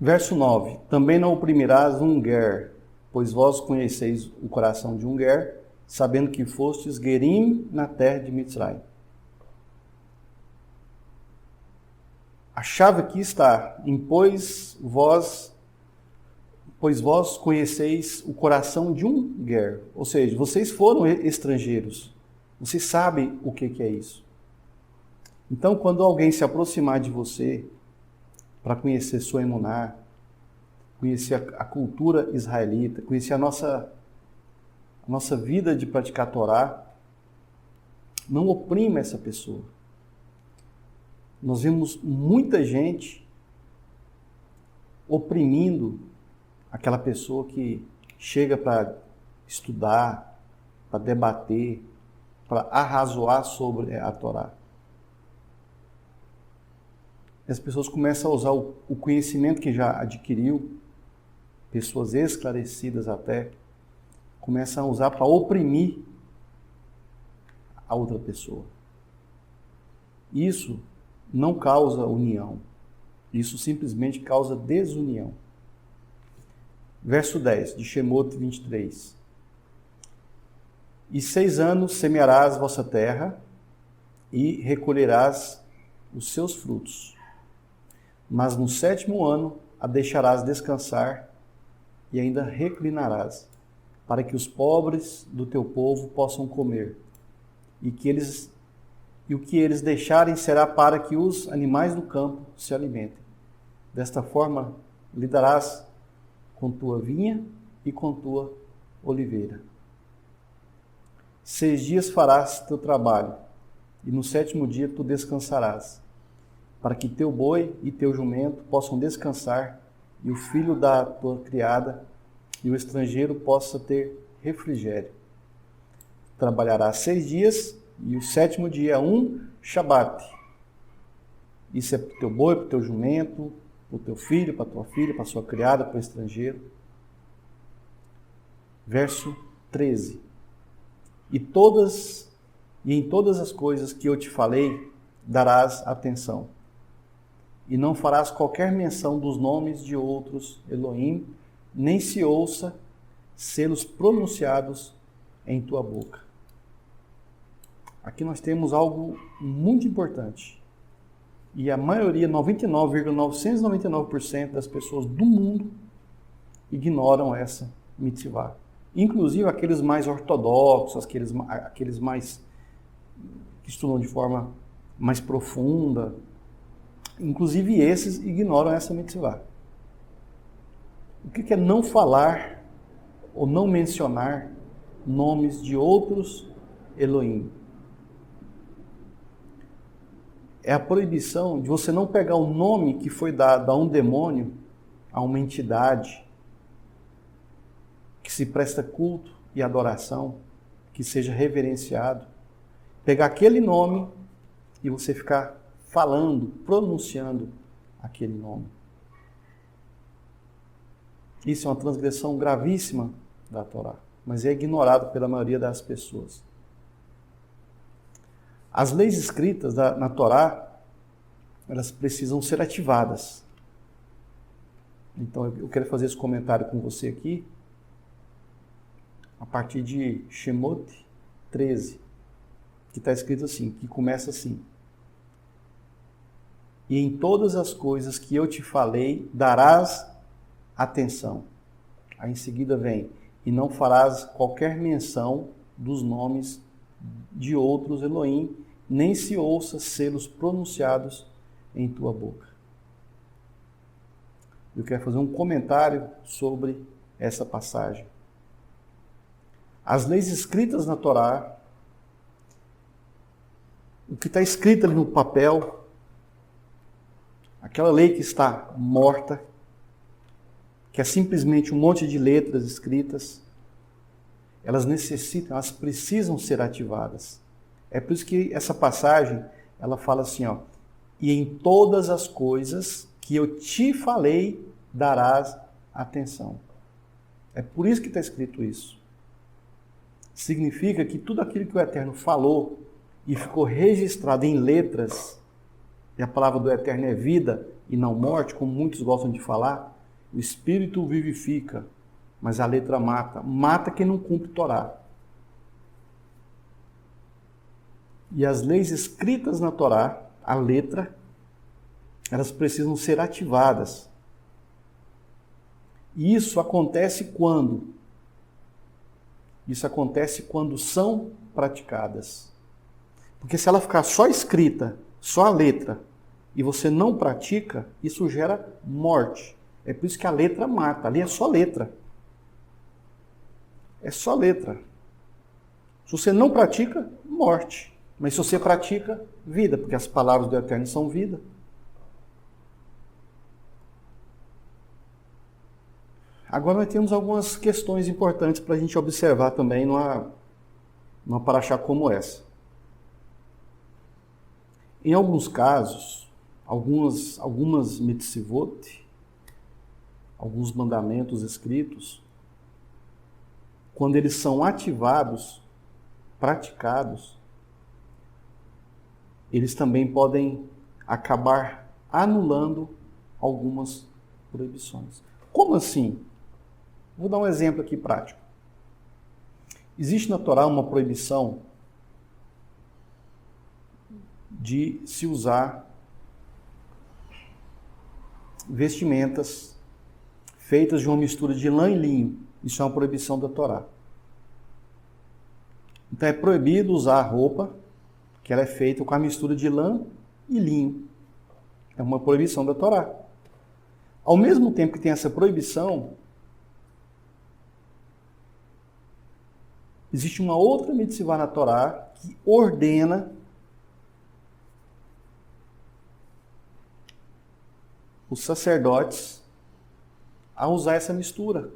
Verso 9. Também não oprimirás um guer, pois vós conheceis o coração de um guer, sabendo que fostes Gerim na terra de Mitzrayim. A chave aqui está em pois vós conheceis o coração de um guer. Ou seja, vocês foram estrangeiros. Vocês sabem o que é isso. Então, quando alguém se aproximar de você para conhecer sua emuná, conhecer a cultura israelita, conhecer a nossa vida de praticar a Torá, não oprima essa pessoa. Nós vemos muita gente oprimindo aquela pessoa que chega para estudar, para debater, para arrazoar sobre a Torá. As pessoas começam a usar o conhecimento que já adquiriu, pessoas esclarecidas até, começam a usar para oprimir a outra pessoa. Isso não causa união. Isso simplesmente causa desunião. Verso 10, de Shemot 23. E 6 anos semearás vossa terra e recolherás os seus frutos. Mas no 7º ano a deixarás descansar e ainda reclinarás, para que os pobres do teu povo possam comer, e o que eles deixarem será para que os animais do campo se alimentem. Desta forma lidarás com tua vinha e com tua oliveira. 6 dias farás teu trabalho, e no 7º dia tu descansarás, para que teu boi e teu jumento possam descansar, e o filho da tua criada e o estrangeiro possa ter refrigério. Trabalharás 6 dias, e o 7º dia é um Shabat. Isso é para o teu boi, para o teu jumento, para o teu filho, para a tua filha, para a sua criada, para o estrangeiro. Verso 13. E em todas as coisas que eu te falei, darás atenção. E não farás qualquer menção dos nomes de outros Elohim, nem se ouça sê-los pronunciados em tua boca. Aqui nós temos algo muito importante. E a maioria, 99,999% das pessoas do mundo ignoram essa mitzvah. Inclusive aqueles mais ortodoxos, aqueles mais que estudam de forma mais profunda. Inclusive esses ignoram essa mitzvah. O que é não falar ou não mencionar nomes de outros Elohim? É a proibição de você não pegar o nome que foi dado a um demônio, a uma entidade que se presta culto e adoração, que seja reverenciado. Pegar aquele nome e você ficar falando, pronunciando aquele nome. Isso é uma transgressão gravíssima da Torá, mas é ignorado pela maioria das pessoas. As leis escritas na Torá, elas precisam ser ativadas. Então eu quero fazer esse comentário com você aqui, a partir de Shemot 13, que está escrito assim, que começa assim. E em todas as coisas que eu te falei, darás atenção. Aí em seguida vem, e não farás qualquer menção dos nomes de outros Elohim, nem se ouça sê-los pronunciados em tua boca. Eu quero fazer um comentário sobre essa passagem. As leis escritas na Torá, o que está escrito ali no papel, aquela lei que está morta, que é simplesmente um monte de letras escritas, elas precisam ser ativadas. É por isso que essa passagem, ela fala assim, ó, e em todas as coisas que eu te falei, darás atenção. É por isso que está escrito isso. Significa que tudo aquilo que o Eterno falou e ficou registrado em letras, e a palavra do Eterno é vida e não morte, como muitos gostam de falar, O Espírito vivifica, mas a letra mata. Mata quem não cumpre Torá. E as leis escritas na Torá, a letra, elas precisam ser ativadas. E isso acontece quando? Isso acontece quando são praticadas. Porque se ela ficar só escrita, só a letra, e você não pratica, isso gera morte. É por isso que a letra mata. Ali é só letra. É só letra. Se você não pratica, morte. Mas se você pratica, vida, porque as palavras do Eterno são vida. Agora nós temos algumas questões importantes para a gente observar também numa paraxá como essa. Em alguns casos, algumas mitzvot, alguns mandamentos escritos, quando eles são ativados, praticados, eles também podem acabar anulando algumas proibições. Como assim? Vou dar um exemplo aqui prático. Existe na Torá uma proibição de se usar vestimentas feitas de uma mistura de lã e linho. Isso é uma proibição da Torá. Então é proibido usar a roupa que ela é feita com a mistura de lã e linho. É uma proibição da Torá. Ao mesmo tempo que tem essa proibição, existe uma outra mitzvah na Torá que ordena os sacerdotes a usar essa mistura.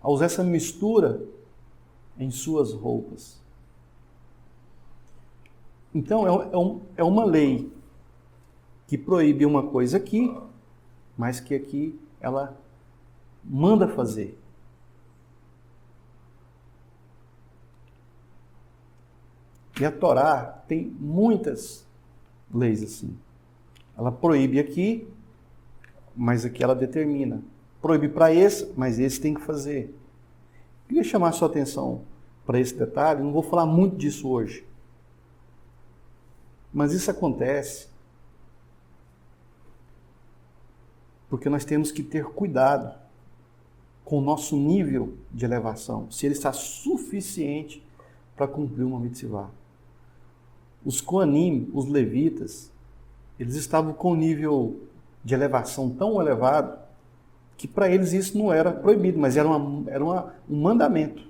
A usar essa mistura em suas roupas. Então, é uma lei que proíbe uma coisa aqui, mas que aqui ela manda fazer. E a Torá tem muitas leis assim. Ela proíbe aqui, mas aqui ela determina. Proíbe para esse, mas esse tem que fazer. Queria chamar a sua atenção para esse detalhe, não vou falar muito disso hoje. Mas isso acontece porque nós temos que ter cuidado com o nosso nível de elevação, se ele está suficiente para cumprir uma mitzvah. Os Koanim, os levitas, eles estavam com um nível de elevação tão elevado que para eles isso não era proibido, mas era um mandamento.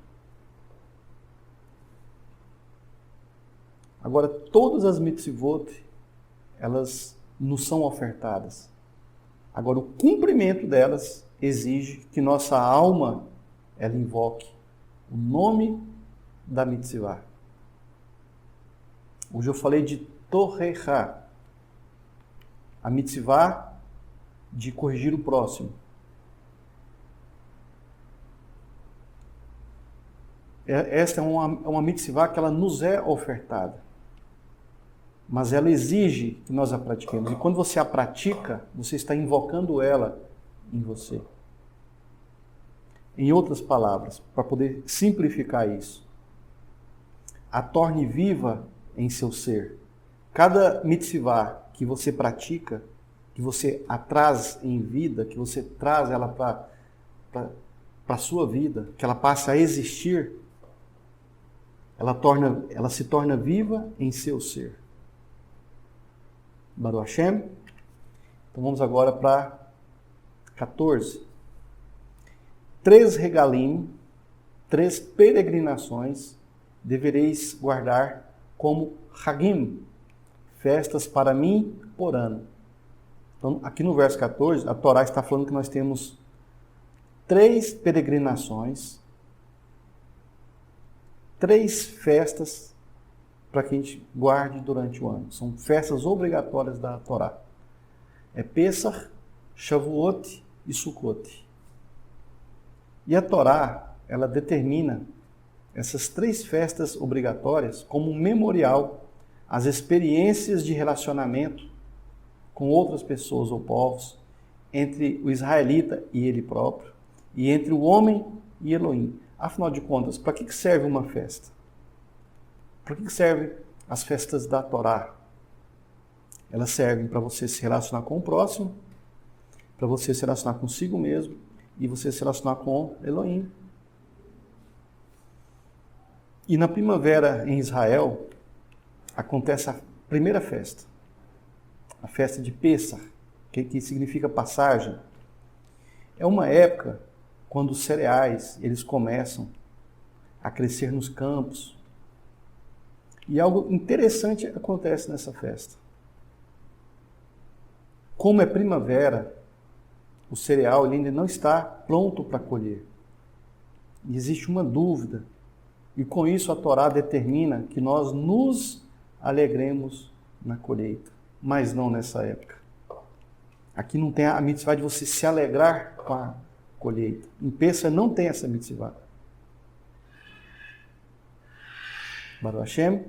Agora, todas as mitzvot, elas não são ofertadas. Agora, o cumprimento delas exige que nossa alma, ela invoque o nome da mitzvah. Hoje eu falei de Torrecha, a mitzvah de corrigir o próximo. Esta é uma mitzvah que ela nos é ofertada, mas ela exige que nós a pratiquemos. E quando você a pratica, você está invocando ela em você. Em outras palavras, para poder simplificar isso, a torne viva em seu ser. Cada mitzvah que você pratica, que você a traz em vida, que você traz ela para a sua vida, que ela passe a existir, ela se torna viva em seu ser. Baruch Hashem. Então vamos agora para 14. 3 regalim, 3 peregrinações devereis guardar como Hagim, festas para mim por ano. Então, aqui no verso 14, a Torá está falando que nós temos 3 peregrinações, 3 festas para que a gente guarde durante o ano. São festas obrigatórias da Torá. É Pesach, Shavuot e Sukkot. E a Torá, ela determina essas 3 festas obrigatórias como um memorial às experiências de relacionamento com outras pessoas ou povos entre o israelita e ele próprio, e entre o homem e Elohim. Afinal de contas, para que serve uma festa? Para que servem as festas da Torá? Elas servem para você se relacionar com o próximo, para você se relacionar consigo mesmo e você se relacionar com Elohim. E na primavera em Israel acontece a primeira festa, a festa de Pêssar, que significa passagem. É uma época quando os cereais eles começam a crescer nos campos. E algo interessante acontece nessa festa. Como é primavera, o cereal ainda não está pronto para colher. E existe uma dúvida. E com isso a Torá determina que nós nos alegremos na colheita, mas não nessa época. Aqui não tem a mitzvah de você se alegrar com a colheita. Em Pêssar não tem essa mitzvah. Baruch Hashem.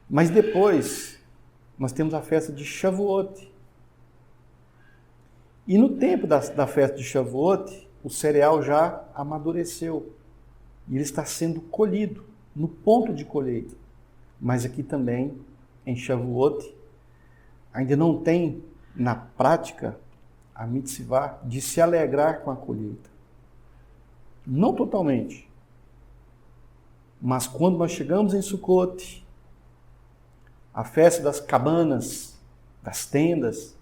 Mas depois nós temos a festa de Shavuot. E no tempo da festa de Shavuot, o cereal já amadureceu. E ele está sendo colhido no ponto de colheita. Mas aqui também, em Shavuot, ainda não tem na prática a mitzvah de se alegrar com a colheita. Não totalmente. Mas quando nós chegamos em Sukkot, a festa das cabanas, das tendas,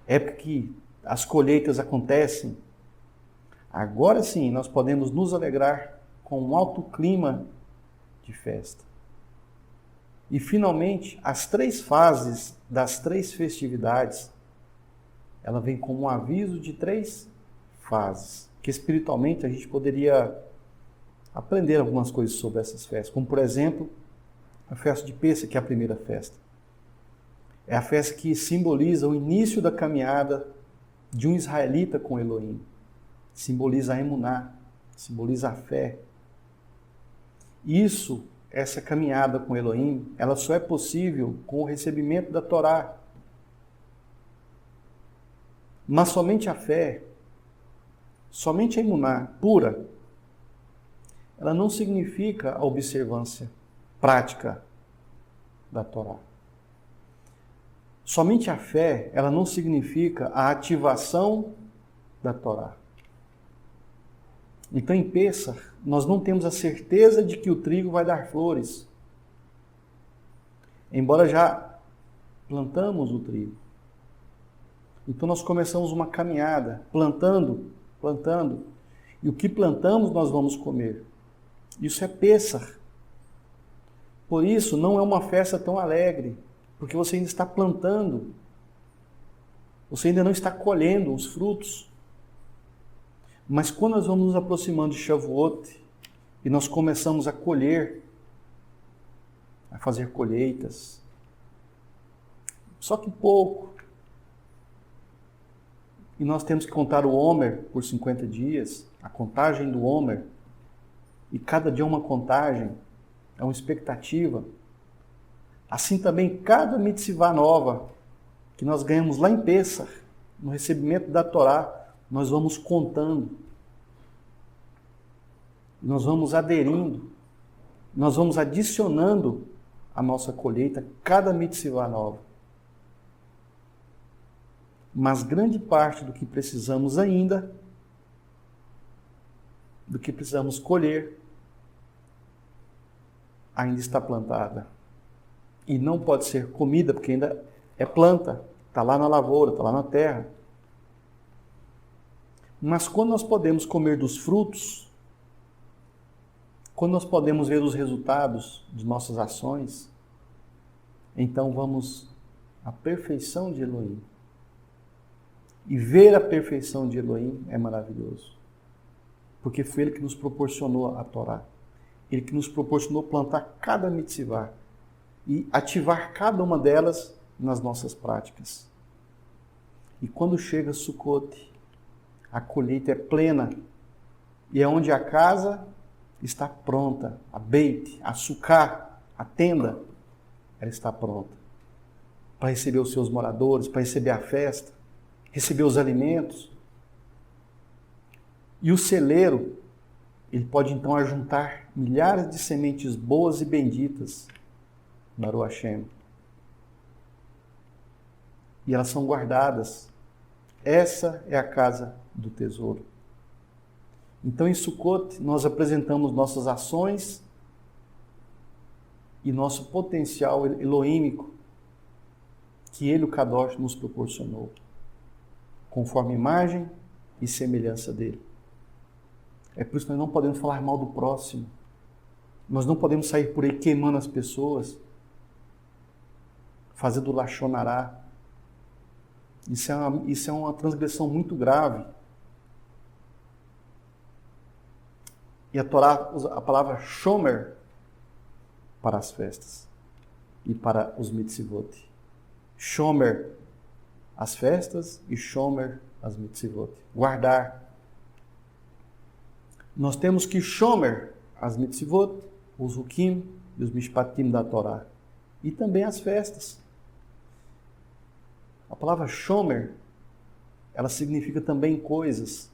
época que as colheitas acontecem, agora sim nós podemos nos alegrar com um alto clima de festa. E finalmente, as 3 fases das 3 festividades, ela vem como um aviso de 3 fases, que espiritualmente a gente poderia aprender algumas coisas sobre essas festas, como por exemplo, a festa de Pêssar, que é a primeira festa. É a festa que simboliza o início da caminhada de um israelita com Elohim. Simboliza a emuná, simboliza a fé. Essa caminhada com Elohim, ela só é possível com o recebimento da Torá. Mas somente a fé, somente a emuná pura, ela não significa a observância prática da Torá. Somente a fé, ela não significa a ativação da Torá. Então, em Pêssar, nós não temos a certeza de que o trigo vai dar flores. Embora já plantamos o trigo. Então, nós começamos uma caminhada, plantando. E o que plantamos, nós vamos comer. Isso é Pêssar. Por isso, não é uma festa tão alegre, porque você ainda está plantando. Você ainda não está colhendo os frutos. Mas quando nós vamos nos aproximando de Shavuot e nós começamos a colher, a fazer colheitas, só que pouco, e nós temos que contar o Homer por 50 dias, a contagem do Homer, e cada dia uma contagem, é uma expectativa. Assim também, cada mitzvah nova que nós ganhamos lá em Pêssar, no recebimento da Torá, nós vamos contando, nós vamos aderindo, nós vamos adicionando à nossa colheita cada mitzvah nova. Mas grande parte do que precisamos ainda, do que precisamos colher, ainda está plantada. E não pode ser comida, porque ainda é planta, está lá na lavoura, está lá na terra. Mas quando nós podemos comer dos frutos, quando nós podemos ver os resultados de nossas ações, então vamos à perfeição de Elohim. E ver a perfeição de Elohim é maravilhoso. Porque foi Ele que nos proporcionou a Torá. Ele que nos proporcionou plantar cada mitzvah e ativar cada uma delas nas nossas práticas. E quando chega Sukkot, a colheita é plena e é onde a casa está pronta, a beit, a sukkah, a tenda, ela está pronta para receber os seus moradores, para receber a festa, receber os alimentos. E o celeiro, ele pode então ajuntar milhares de sementes boas e benditas, Baruch Hashem. E elas são guardadas. Essa é a casa do tesouro. Então, em Sukkot, nós apresentamos nossas ações e nosso potencial elohímico que Ele, o Kadosh, nos proporcionou, conforme a imagem e semelhança dele. É por isso que nós não podemos falar mal do próximo. Nós não podemos sair por aí queimando as pessoas, fazendo lachonará. Isso é uma transgressão muito grave. E a Torá usa a palavra shomer para as festas e para os mitzvot. Shomer, as festas, e shomer, as mitzvot. Guardar. Nós temos que shomer as mitzvot, os hukim e os mishpatim da Torá. E também as festas. A palavra shomer, ela significa também coisas.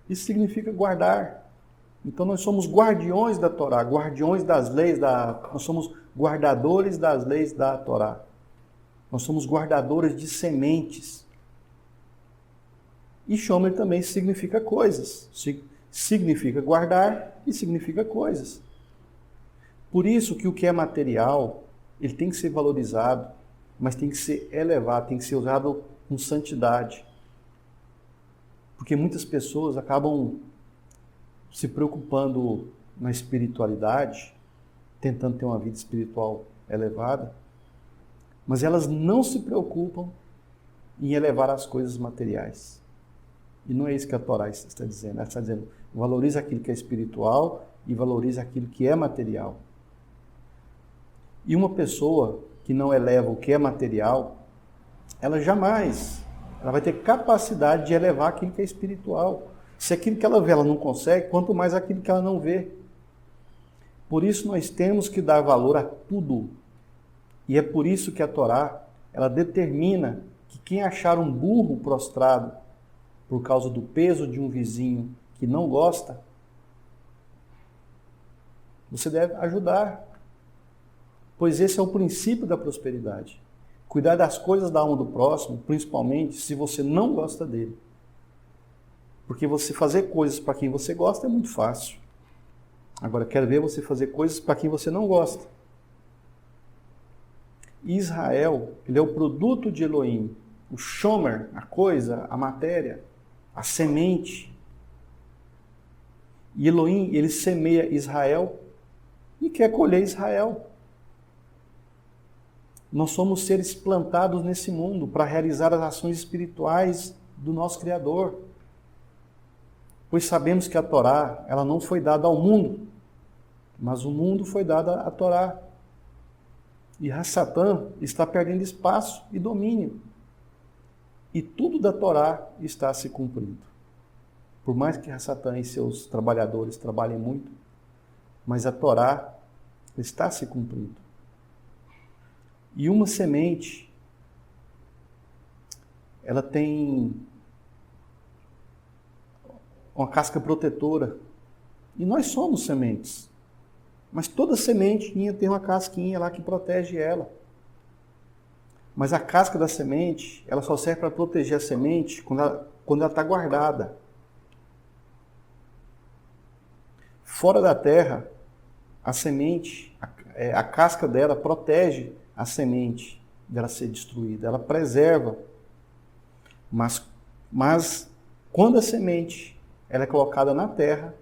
Isso significa guardar. Então nós somos guardiões da Torá, guardiões das leis, nós somos guardadores das leis da Torá. Nós somos guardadores de sementes. E shomer também significa coisas. Significa guardar e significa coisas. Por isso que o que é material, ele tem que ser valorizado, mas tem que ser elevado, tem que ser usado com santidade. Porque muitas pessoas acabam se preocupando na espiritualidade, tentando ter uma vida espiritual elevada, mas elas não se preocupam em elevar as coisas materiais. E não é isso que a Torá está dizendo. Ela está dizendo, valorize aquilo que é espiritual e valorize aquilo que é material. E uma pessoa que não eleva o que é material, ela vai ter capacidade de elevar aquilo que é espiritual. Se aquilo que ela vê ela não consegue, quanto mais aquilo que ela não vê. Por isso nós temos que dar valor a tudo. E é por isso que a Torá, ela determina que quem achar um burro prostrado por causa do peso de um vizinho que não gosta, você deve ajudar. Pois esse é o princípio da prosperidade. Cuidar das coisas da alma do próximo, principalmente se você não gosta dele. Porque você fazer coisas para quem você gosta é muito fácil. Agora, quero ver você fazer coisas para quem você não gosta. Israel, ele é o produto de Elohim. O shomer, a coisa, a matéria, a semente. E Elohim, ele semeia Israel e quer colher Israel. Nós somos seres plantados nesse mundo para realizar as ações espirituais do nosso Criador. Pois sabemos que a Torá, ela não foi dada ao mundo, mas o mundo foi dado à Torá. E Satã está perdendo espaço e domínio. E tudo da Torá está se cumprindo. Por mais que Satã e seus trabalhadores trabalhem muito, mas a Torá está se cumprindo. E uma semente, ela tem uma casca protetora. E nós somos sementes. Mas toda sementinha tem uma casquinha lá que protege ela. Mas a casca da semente, ela só serve para proteger a semente quando ela está guardada. Fora da terra, a semente, a casca dela protege a semente dela ser destruída. Ela preserva. Mas quando a semente ela é colocada na terra,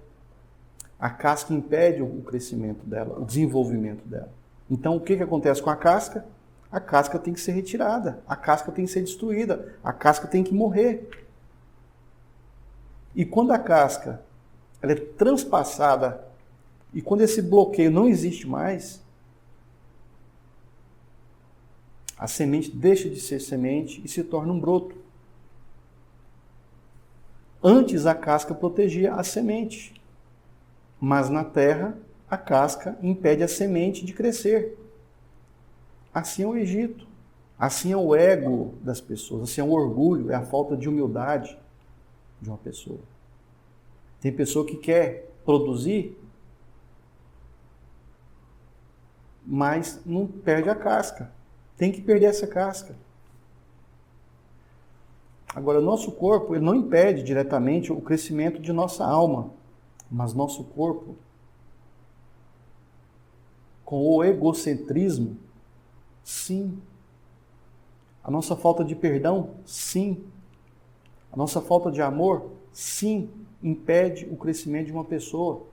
a casca impede o crescimento dela, o desenvolvimento dela. Então, o que acontece com a casca? A casca tem que ser retirada, a casca tem que ser destruída, a casca tem que morrer. E quando a casca ela é transpassada, e quando esse bloqueio não existe mais, a semente deixa de ser semente e se torna um broto. Antes a casca protegia a semente, mas na terra a casca impede a semente de crescer. Assim é o Egito. Assim é o ego das pessoas. Assim é o orgulho, é a falta de humildade de uma pessoa. Tem pessoa que quer produzir, mas não perde a casca. Tem que perder essa casca. Agora, nosso corpo ele não impede diretamente o crescimento de nossa alma, mas nosso corpo, com o egocentrismo, sim. A nossa falta de perdão, sim. A nossa falta de amor, sim, impede o crescimento de uma pessoa.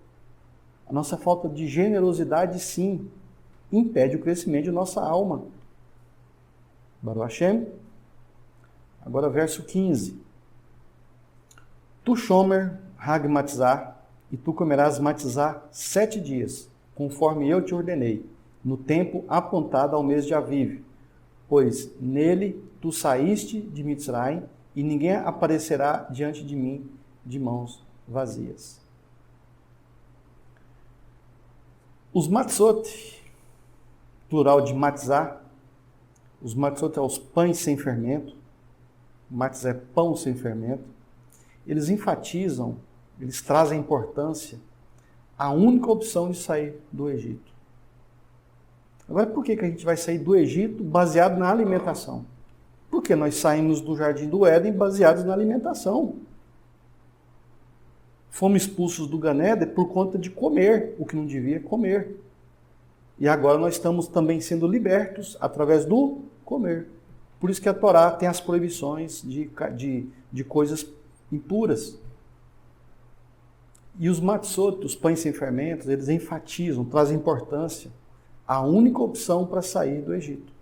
A nossa falta de generosidade, sim, impede o crescimento de nossa alma. Baruch Hashem. Agora verso 15. Tu shomer hag matzah, e tu comerás matzah 7 dias, conforme eu te ordenei, no tempo apontado ao mês de Aviv, pois nele tu saíste de Mitzrayim, e ninguém aparecerá diante de mim de mãos vazias. Os matzot, plural de matzah, os matzot são os pães sem fermento, matzah é pão sem fermento, eles enfatizam, eles trazem importância à única opção de sair do Egito. Agora, por que a gente vai sair do Egito baseado na alimentação? Porque nós saímos do Jardim do Éden baseados na alimentação. Fomos expulsos do Gan Eden por conta de comer o que não devia comer. E agora nós estamos também sendo libertos através do comer. Por isso que a Torá tem as proibições de coisas impuras. E os matzot, os pães sem fermentos, eles enfatizam, trazem importância à única opção para sair do Egito.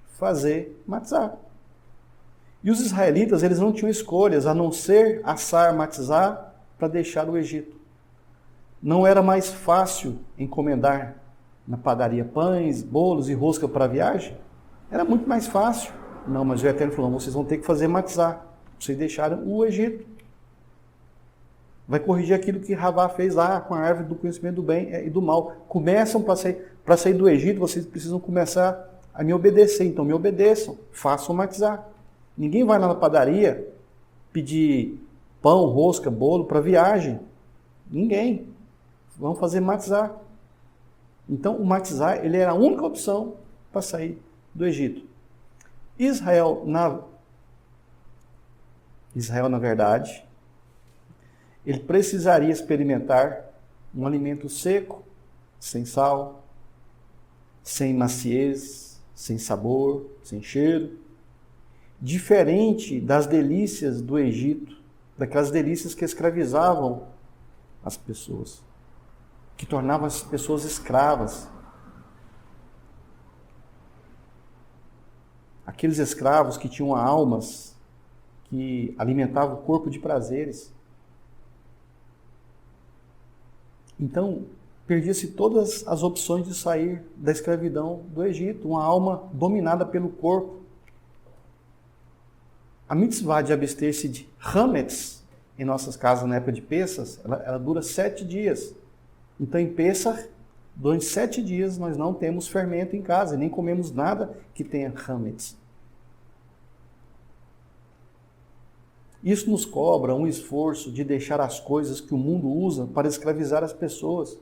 Fazer matzah. E os israelitas, eles não tinham escolhas a não ser assar matzah para deixar o Egito. Não era mais fácil encomendar na padaria pães, bolos e rosca para a viagem? Era muito mais fácil. Não, mas o Eterno falou, vocês vão ter que fazer matzah. Vocês deixaram o Egito. Vai corrigir aquilo que Ravá fez lá com a árvore do conhecimento do bem e do mal. Começam para sair do Egito, vocês precisam começar a me obedecer. Então me obedeçam, façam matzah. Ninguém vai lá na padaria pedir pão, rosca, bolo para viagem. Ninguém. Vamos fazer matzah. Então o matzah ele era a única opção para sair do Egito. Israel, na verdade, ele precisaria experimentar um alimento seco, sem sal, sem maciez, sem sabor, sem cheiro, diferente das delícias do Egito, daquelas delícias que escravizavam as pessoas, que tornavam as pessoas escravas. Aqueles escravos que tinham almas, que alimentavam o corpo de prazeres. Então, perdia-se todas as opções de sair da escravidão do Egito, uma alma dominada pelo corpo. A mitzvah de abster-se de hametz, em nossas casas na época de Pessah, ela dura 7 dias. Então, em Pessah, durante 7 dias, nós não temos fermento em casa, nem comemos nada que tenha hametz. Isso nos cobra um esforço de deixar as coisas que o mundo usa para escravizar as pessoas.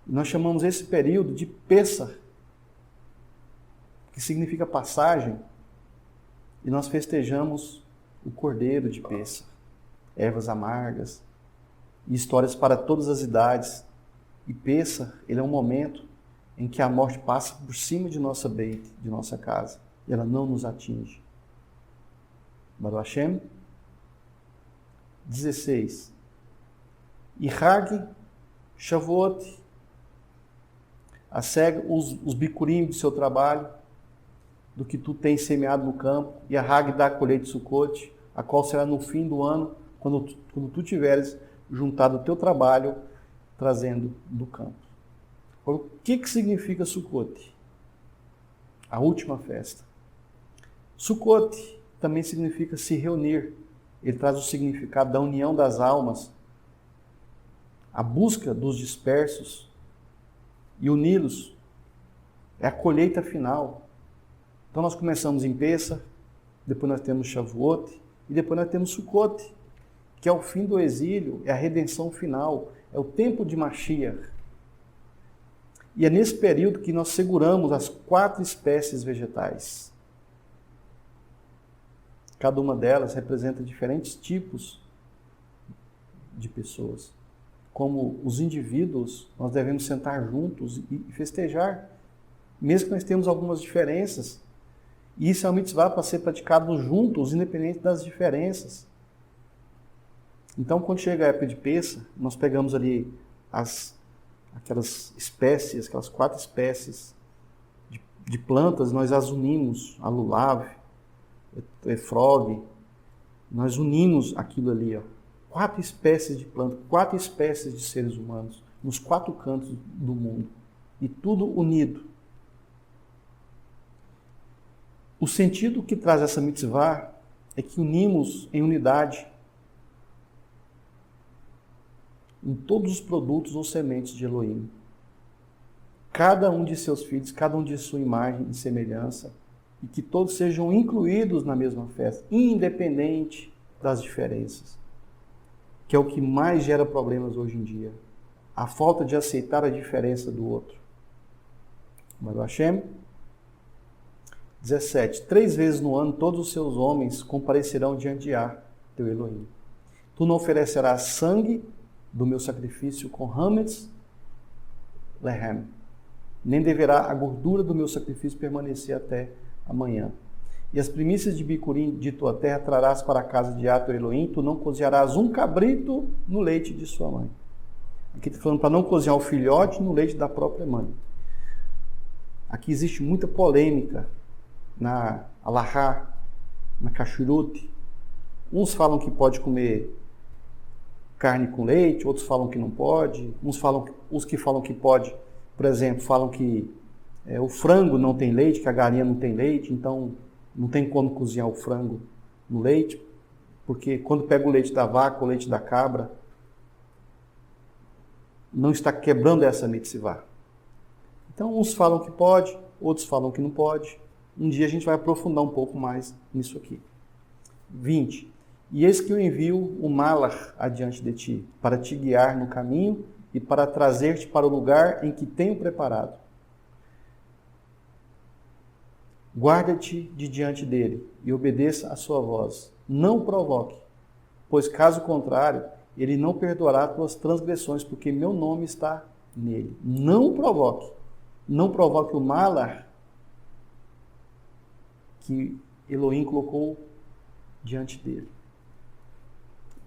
E nós chamamos esse período de Pessah, que significa passagem, e nós festejamos o Cordeiro de Pessah, ervas amargas e histórias para todas as idades. E Pessah, ele é um momento em que a morte passa por cima de nossa beite, de nossa casa, e ela não nos atinge. Baruch Hashem. 16. E Hag, Shavuot, assega os bicurim do seu trabalho, do que tu tens semeado no campo, e a Hag da colheita de Sukkot, a qual será no fim do ano, quando tu tiveres juntado o teu trabalho, trazendo do campo. Agora, o que significa Sukkot? A última festa. Sukkot também significa se reunir. Ele traz o significado da união das almas, a busca dos dispersos e uni-los É a colheita final. Então nós começamos em Pêssar, depois nós temos Shavuot e depois nós temos Sukkot, que é o fim do exílio, é a redenção final, é o tempo de Mashiach. E é nesse período que nós seguramos as 4 espécies vegetais. Cada uma delas representa diferentes tipos de pessoas. Como os indivíduos, nós devemos sentar juntos e festejar, mesmo que nós temos algumas diferenças. E isso é uma mitzvah para ser praticado juntos, independente das diferenças. Então, quando chega a época de Pêssar, nós pegamos ali aquelas espécies, aquelas 4 espécies de plantas, nós as unimos, a lulav, efrog, nós unimos aquilo ali, 4 espécies de plantas, 4 espécies de seres humanos, nos 4 cantos do mundo, e tudo unido. O sentido que traz essa mitzvah é que unimos em unidade em todos os produtos ou sementes de Elohim. Cada um de seus filhos, cada um de sua imagem e semelhança, e que todos sejam incluídos na mesma festa, independente das diferenças, que é o que mais gera problemas hoje em dia. A falta de aceitar a diferença do outro. Baruch Hashem. 17. 3 vezes no ano todos os seus homens comparecerão diante de Yah, teu Elohim. Tu não oferecerás sangue do meu sacrifício com hametz lehem, nem deverá a gordura do meu sacrifício permanecer até amanhã. E as primícias de bicurim de tua terra trarás para a casa de Yah, teu Elohim. Tu não cozinharás um cabrito no leite de sua mãe. Aqui está falando para não cozinhar o filhote no leite da própria mãe. Aqui existe muita polêmica na alahá, na kashrut. Uns falam que pode comer carne com leite, outros falam que não pode. Os que falam que pode, por exemplo, falam que o frango não tem leite, que a galinha não tem leite, então não tem como cozinhar o frango no leite, porque quando pega o leite da vaca, o leite da cabra, não está quebrando essa mitzvah. Então uns falam que pode, outros falam que não pode. Um dia a gente vai aprofundar um pouco mais nisso aqui. 20. E eis que eu envio o Malach adiante de ti, para te guiar no caminho e para trazer-te para o lugar em que tenho preparado. Guarda-te de diante dele e obedeça a sua voz. Não o provoque, pois caso contrário, ele não perdoará tuas transgressões, porque meu nome está nele. Não o provoque. Não provoque o Malach que Elohim colocou diante dele,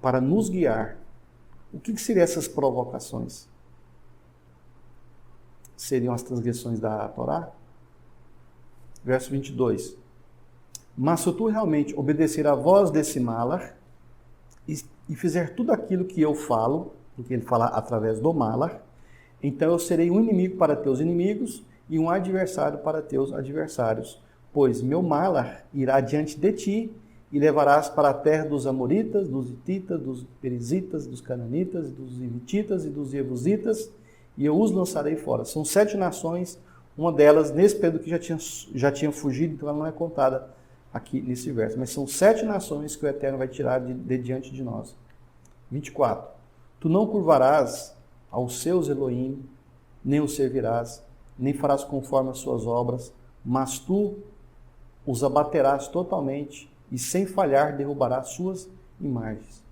para nos guiar. O que seriam essas provocações? Seriam as transgressões da Torá? Verso 22. Mas se tu realmente obedecer à voz desse Malach e fizer tudo aquilo que eu falo, porque ele fala através do Malach, então eu serei um inimigo para teus inimigos e um adversário para teus adversários. Pois meu Malach irá diante de ti e levarás para a terra dos Amoritas, dos Hititas, dos Perizitas, dos Cananitas, dos Hivititas e dos Jebusitas, e eu os lançarei fora. São 7 nações, uma delas nesse período que já tinha fugido, então ela não é contada aqui nesse verso. Mas são 7 nações que o Eterno vai tirar de diante de nós. 24. Tu não curvarás aos seus Elohim, nem os servirás, nem farás conforme as suas obras, mas tu os abaterás totalmente e sem falhar derrubarás suas imagens.